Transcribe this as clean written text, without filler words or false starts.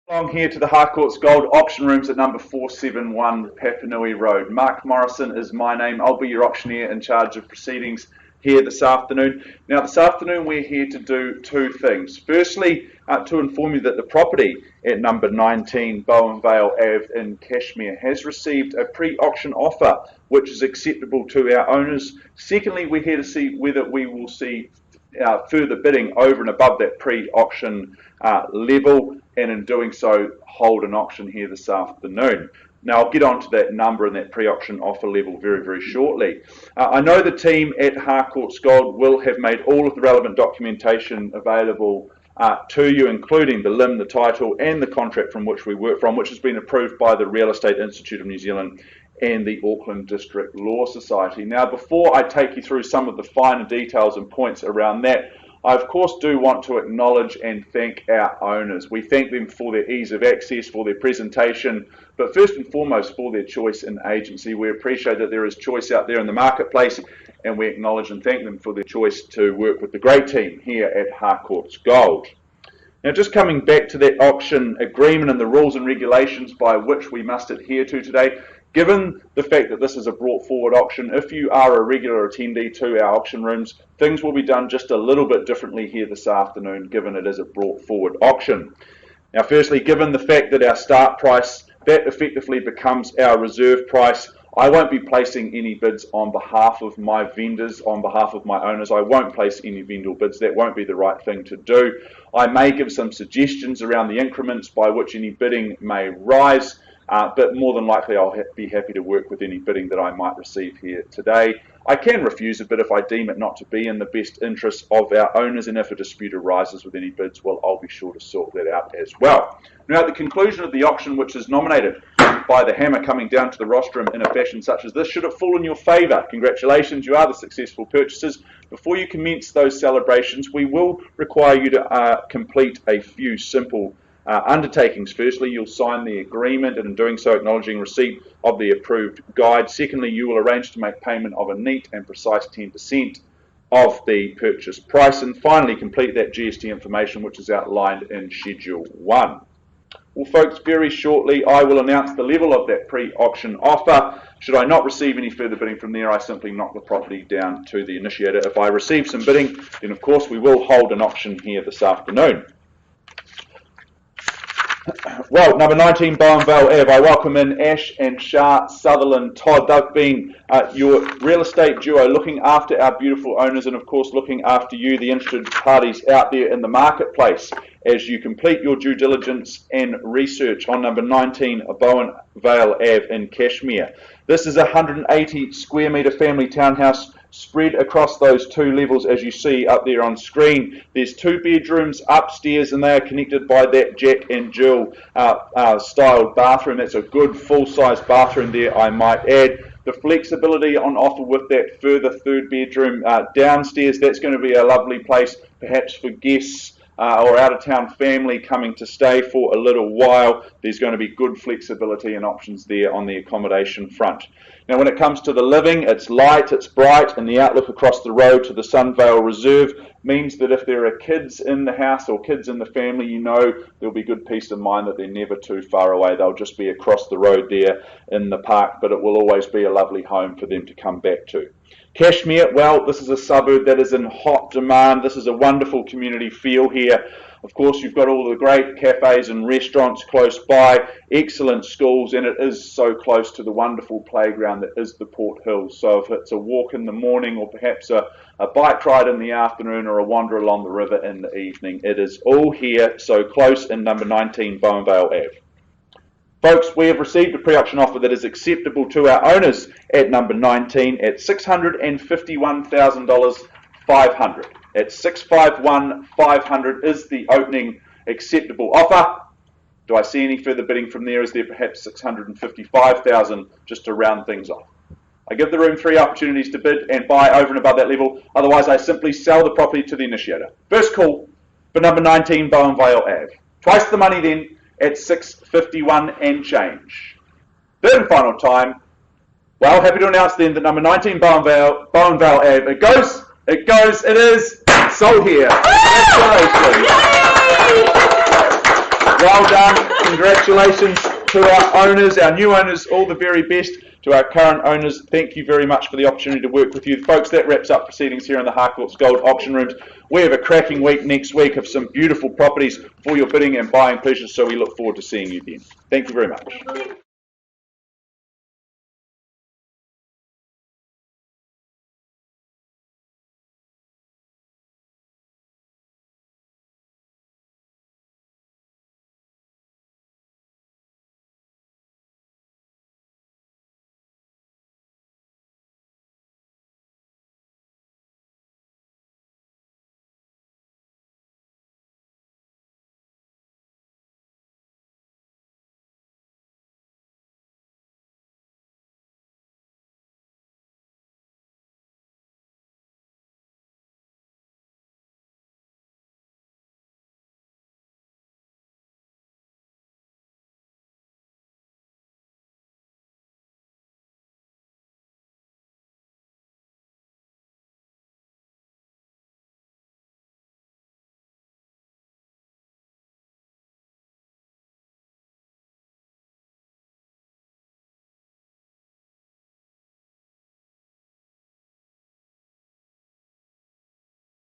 Along here to the Harcourts Gold auction rooms at number 471 Papanui Road. Mark Morrison is my name. I'll be your auctioneer in charge of proceedings here this afternoon. Now, this afternoon we're here to do two things. Firstly, to inform you that the property at number 19 Bowenvale Ave in Cashmere has received a pre-auction offer which is acceptable to our owners. Secondly, we're here to see whether we will see further bidding over and above that pre-auction level, and in doing so hold an auction here this afternoon. Now, I'll get on to that number and that pre-auction offer level very, very shortly. I know the team at Harcourts Gold will have made all of the relevant documentation available to you, including the LIM, the title, and the contract from which we work from, which has been approved by the Real Estate Institute of New Zealand and the Auckland District Law Society. Now, before I take you through some of the finer details and points around that, I of course do want to acknowledge and thank our owners. We thank them for their ease of access, for their presentation, but first and foremost for their choice in agency. We appreciate that there is choice out there in the marketplace, and we acknowledge and thank them for their choice to work with the great team here at Harcourts Gold. Now, just coming back to that auction agreement and the rules and regulations by which we must adhere to today, given the fact that this is a brought forward auction, if you are a regular attendee to our auction rooms, things will be done just a little bit differently here this afternoon, given it is a brought forward auction. Now, firstly, given the fact that our start price, that effectively becomes our reserve price, I won't be placing any bids on behalf of my vendors, on behalf of my owners. I won't place any vendor bids. That won't be the right thing to do. I may give some suggestions around the increments by which any bidding may rise, but more than likely I'll be happy to work with any bidding that I might receive here today. I can refuse a bid if I deem it not to be in the best interests of our owners, and if a dispute arises with any bids, well, I'll be sure to sort that out as well. Now, at the conclusion of the auction, which is nominated by the hammer coming down to the rostrum in a fashion such as this, should it fall in your favour, congratulations, you are the successful purchasers. Before you commence those celebrations, we will require you to complete a few simple undertakings. Firstly, you'll sign the agreement, and in doing so acknowledging receipt of the approved guide. Secondly, you will arrange to make payment of a neat and precise 10% of the purchase price, and finally complete that GST information which is outlined in Schedule 1. Well, folks, very shortly I will announce the level of that pre-auction offer. Should I not receive any further bidding from there, I simply knock the property down to the initiator. If I receive some bidding, then of course we will hold an auction here this afternoon. Well, number 19 Bowenvale Ave, I welcome in Ash and Shah Sutherland Todd. They've been your real estate duo looking after our beautiful owners, and of course looking after you, the interested parties out there in the marketplace, as you complete your due diligence and research on number 19 Bowenvale Ave in Cashmere. This is a 180 square metre family townhouse spread across those two levels as you see up there on screen. There's two bedrooms upstairs, and they are connected by that Jack and Jill styled bathroom. That's a good full-size bathroom there, I might add. The flexibility on offer with that further third bedroom downstairs, that's going to be a lovely place perhaps for guests or out-of-town family coming to stay for a little while. There's going to be good flexibility and options there on the accommodation front. Now, when it comes to the living, it's light, it's bright, and the outlook across the road to the Sunvale Reserve means that if there are kids in the house or kids in the family, you know there'll be good peace of mind that they're never too far away. They'll just be across the road there in the park, but it will always be a lovely home for them to come back to. Cashmere, well, this is a suburb that is in hot demand. This is a wonderful community feel here. Of course, you've got all the great cafes and restaurants close by, excellent schools, and it is so close to the wonderful playground that is the Port Hills. So if it's a walk in the morning or perhaps a bike ride in the afternoon or a wander along the river in the evening, it is all here, so close in number 19 Bowenvale Ave. Folks, we have received a pre-auction offer that is acceptable to our owners at number 19 at $651,500. At $651,500 is the opening acceptable offer. Do I see any further bidding from there? Is there perhaps $655,000 just to round things off? I give the room 3 opportunities to bid and buy over and above that level. Otherwise, I simply sell the property to the initiator. First call for number 19 Bowenvale Ave. Twice the money then at $651 and change. Third and final time. Well, happy to announce then that number 19 Bowenvale Ave, it is sold here. Congratulations. Well done. Congratulations to our owners, our new owners, all the very best. To our current owners, thank you very much for the opportunity to work with you. Folks, that wraps up proceedings here in the Harcourts Gold Auction Rooms. We have a cracking week next week of some beautiful properties for your bidding and buying pleasures, so we look forward to seeing you then. Thank you very much.